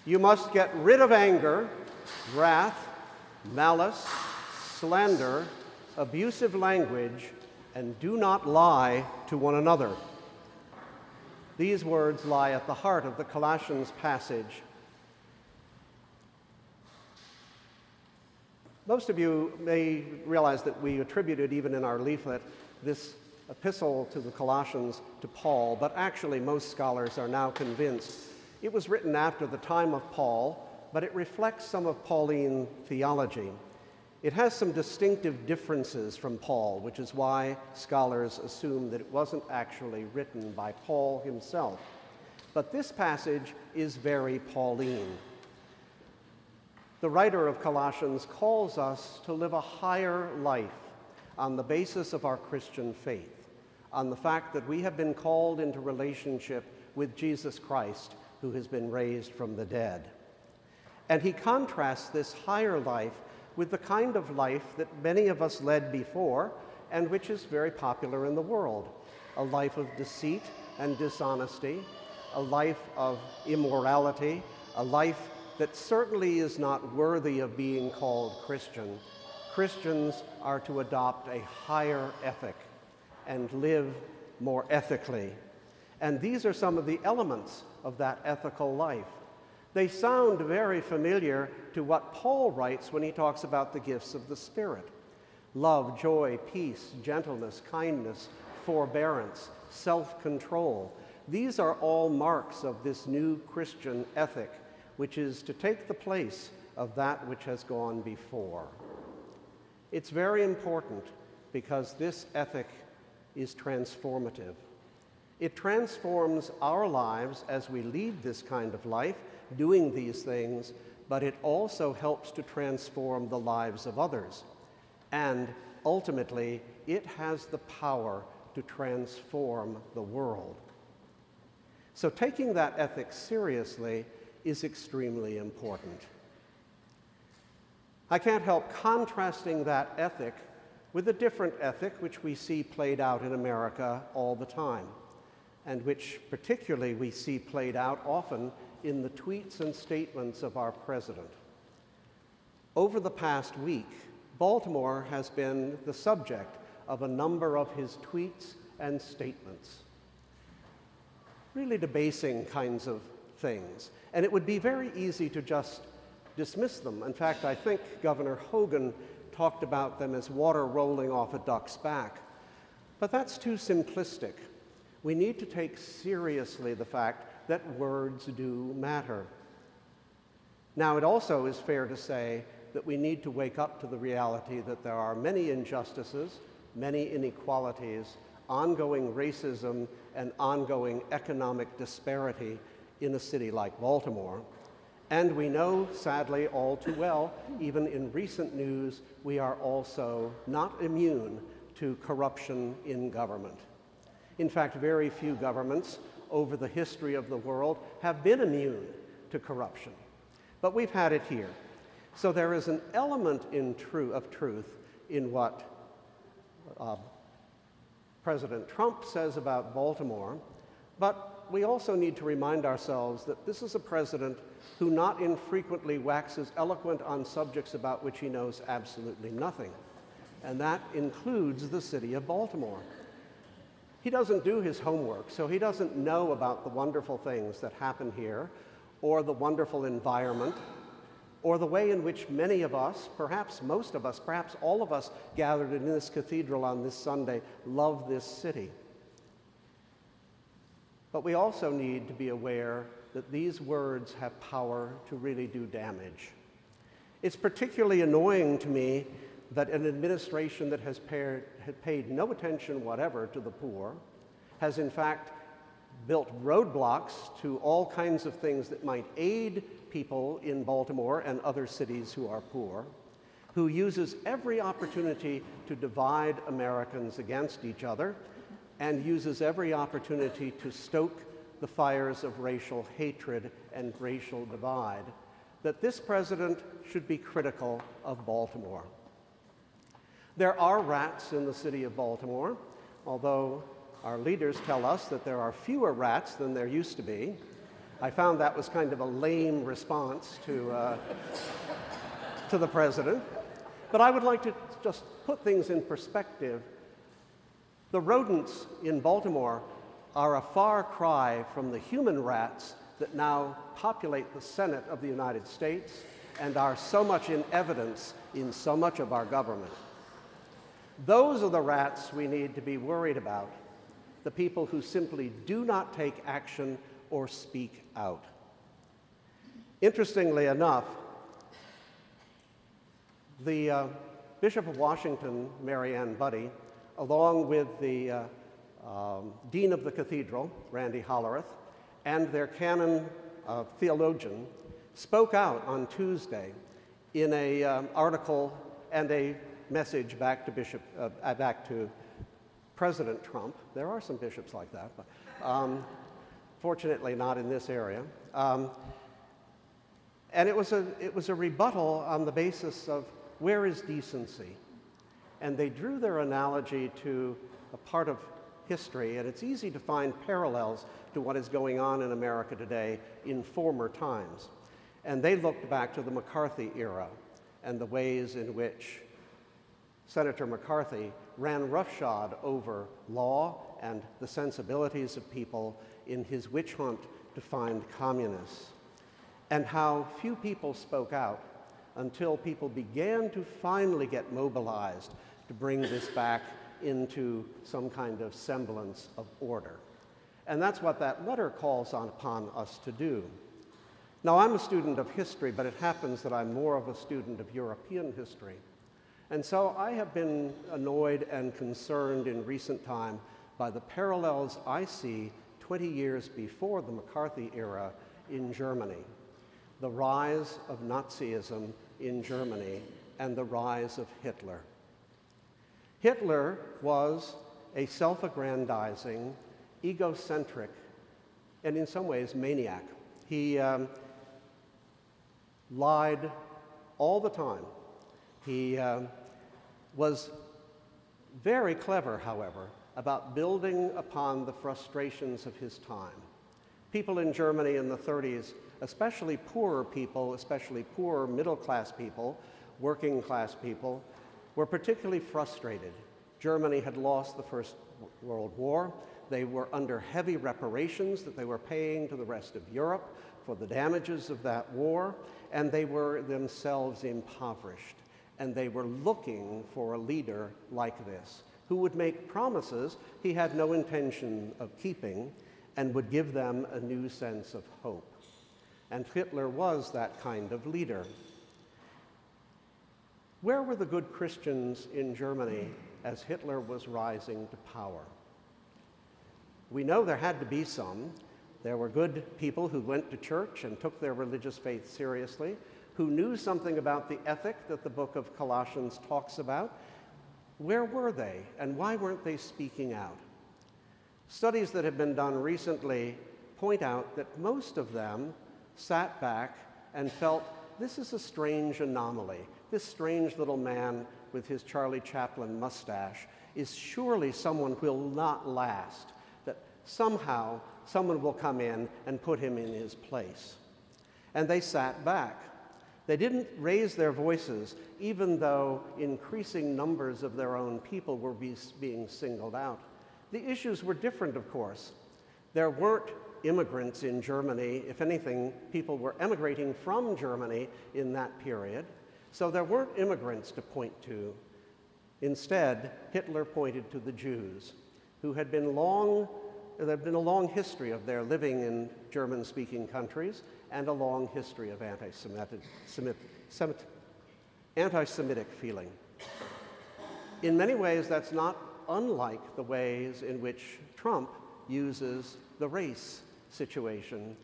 You must get rid of anger, wrath, malice, slander, abusive language, and do not lie to one another. These words lie at the heart of the Colossians passage. Most of you may realize that we attributed, even in our leaflet, this epistle to the Colossians to Paul, but actually most scholars are now convinced it was written after the time of Paul, but it reflects some of Pauline theology. It has some distinctive differences from Paul, which is why scholars assume that it wasn't actually written by Paul himself. But this passage is very Pauline. The writer of Colossians calls us to live a higher life on the basis of our Christian faith, on the fact that we have been called into relationship with Jesus Christ, who has been raised from the dead. And he contrasts this higher life with the kind of life that many of us led before and which is very popular in the world, a life of deceit and dishonesty, a life of immorality, a life that certainly is not worthy of being called Christian. Christians are to adopt a higher ethic and live more ethically. And these are some of the elements of that ethical life. They sound very familiar to what Paul writes when he talks about the gifts of the Spirit: love, joy, peace, gentleness, kindness, forbearance, self-control. These are all marks of this new Christian ethic, which is to take the place of that which has gone before. It's very important because this ethic is transformative. It transforms our lives as we lead this kind of life, doing these things, but it also helps to transform the lives of others. And ultimately, it has the power to transform the world. So taking that ethic seriously is extremely important. I can't help contrasting that ethic with a different ethic which we see played out in America all the time, and which particularly we see played out often in the tweets and statements of our president. Over the past week, Baltimore has been the subject of a number of his tweets and statements, really debasing kinds of things. And it would be very easy to just dismiss them. In fact, I think Governor Hogan talked about them as water rolling off a duck's back. But that's too simplistic. We need to take seriously the fact that words do matter. Now, it also is fair to say that we need to wake up to the reality that there are many injustices, many inequalities, ongoing racism, and ongoing economic disparity in a city like Baltimore. And we know, sadly, all too well, even in recent news, we are also not immune to corruption in government. In fact, very few governments over the history of the world have been immune to corruption. But we've had it here. So there is an element of truth in what President Trump says about Baltimore, but we also need to remind ourselves that this is a president who not infrequently waxes eloquent on subjects about which he knows absolutely nothing, and that includes the city of Baltimore. He doesn't do his homework, so he doesn't know about the wonderful things that happen here, or the wonderful environment, or the way in which many of us, perhaps most of us, perhaps all of us gathered in this cathedral on this Sunday love this city. But we also need to be aware that these words have power to really do damage. It's particularly annoying to me that an administration that has paid no attention whatever to the poor has in fact built roadblocks to all kinds of things that might aid people in Baltimore and other cities who are poor, who uses every opportunity to divide Americans against each other, and uses every opportunity to stoke the fires of racial hatred and racial divide, that this president should be critical of Baltimore. There are rats in the city of Baltimore, although our leaders tell us that there are fewer rats than there used to be. I found that was kind of a lame response to the president. But I would like to just put things in perspective. The rodents in Baltimore are a far cry from the human rats that now populate the Senate of the United States and are so much in evidence in so much of our government. Those are the rats we need to be worried about, the people who simply do not take action or speak out. Interestingly enough, the Bishop of Washington, Mary Ann Buddy, along with the Dean of the Cathedral, Randy Hollerith, and their canon theologian, spoke out on Tuesday in an article and a message back to President Trump. There are some bishops like that, but fortunately not in this area. And it was a rebuttal on the basis of where is decency? And they drew their analogy to a part of history, and it's easy to find parallels to what is going on in America today in former times. And they looked back to the McCarthy era and the ways in which Senator McCarthy ran roughshod over law and the sensibilities of people in his witch hunt to find communists, and how few people spoke out until people began to finally get mobilized to bring this back into some kind of semblance of order. And that's what that letter calls upon us to do. Now, I'm a student of history, but it happens that I'm more of a student of European history. And so I have been annoyed and concerned in recent time by the parallels I see 20 years before the McCarthy era in Germany. The rise of Nazism in Germany and the rise of Hitler. Hitler was a self-aggrandizing, egocentric, and in some ways maniac. He lied all the time. He was very clever, however, about building upon the frustrations of his time. People in Germany in the 30s, especially poorer people, especially poor middle-class people, working-class people, were particularly frustrated. Germany had lost the First World War. They were under heavy reparations that they were paying to the rest of Europe for the damages of that war, and they were themselves impoverished. And they were looking for a leader like this, who would make promises he had no intention of keeping and would give them a new sense of hope. And Hitler was that kind of leader. Where were the good Christians in Germany as Hitler was rising to power? We know there had to be some. There were good people who went to church and took their religious faith seriously, who knew something about the ethic that the book of Colossians talks about. Where were they, and why weren't they speaking out? Studies that have been done recently point out that most of them sat back and felt, this is a strange anomaly. This strange little man with his Charlie Chaplin mustache is surely someone who will not last, that somehow someone will come in and put him in his place. And they sat back. They didn't raise their voices, even though increasing numbers of their own people were being singled out. The issues were different, of course. There weren't immigrants in Germany. If anything, people were emigrating from Germany in that period. So there weren't immigrants to point to. Instead, Hitler pointed to the Jews, who had been there had been a long history of their living in German-speaking countries and a long history of anti-Semitic feeling. In many ways, that's not unlike the ways in which Trump uses the race situation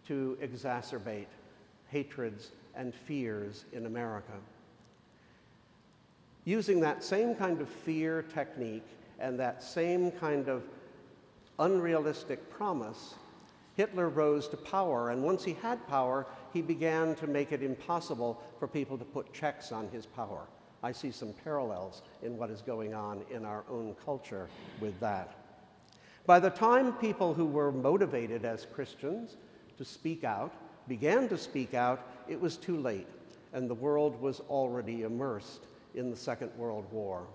to exacerbate hatreds and fears in America. Using that same kind of fear technique and that same kind of unrealistic promise, Hitler rose to power, and once he had power, he began to make it impossible for people to put checks on his power. I see some parallels in what is going on in our own culture with that. By the time people who were motivated as Christians to speak out, began to speak out, it was too late, and the world was already immersed in the Second World War.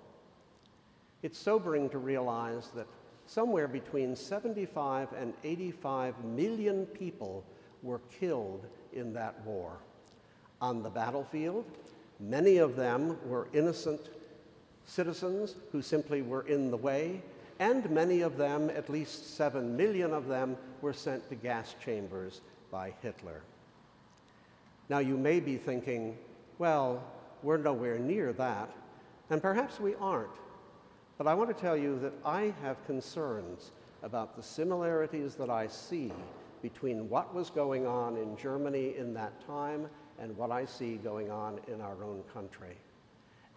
It's sobering to realize that somewhere between 75 and 85 million people were killed in that war. On the battlefield, many of them were innocent citizens who simply were in the way, and many of them, at least 7 million of them, were sent to gas chambers by Hitler. Now you may be thinking, well, we're nowhere near that, and perhaps we aren't. But I want to tell you that I have concerns about the similarities that I see between what was going on in Germany in that time and what I see going on in our own country.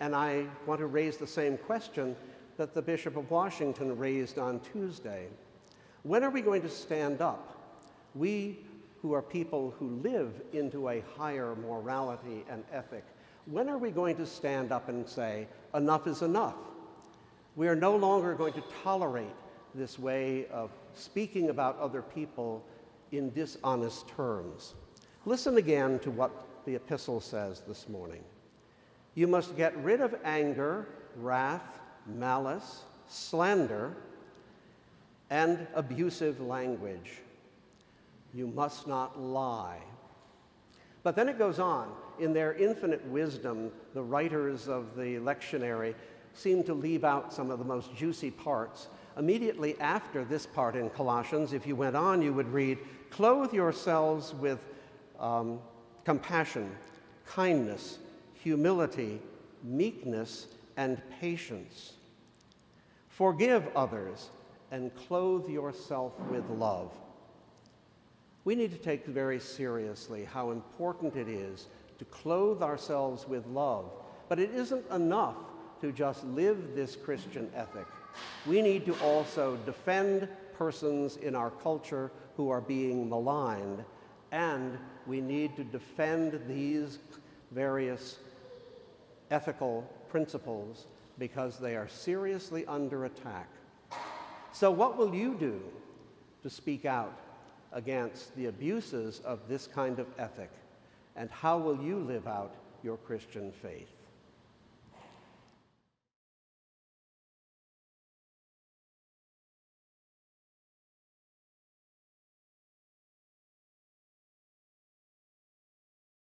And I want to raise the same question that the Bishop of Washington raised on Tuesday. When are we going to stand up, we who are people who live into a higher morality and ethic, when are we going to stand up and say, enough is enough? We are no longer going to tolerate this way of speaking about other people in dishonest terms. Listen again to what the epistle says this morning. You must get rid of anger, wrath, malice, slander, and abusive language. You must not lie. But then it goes on. In their infinite wisdom, the writers of the lectionary seem to leave out some of the most juicy parts. Immediately after this part in Colossians, if you went on, you would read, clothe yourselves with compassion, kindness, humility, meekness, and patience. Forgive others and clothe yourself with love. We need to take very seriously how important it is to clothe ourselves with love. But it isn't enough to just live this Christian ethic. We need to also defend persons in our culture who are being maligned, and we need to defend these various ethical principles because they are seriously under attack. So what will you do to speak out against the abuses of this kind of ethic? And how will you live out your Christian faith?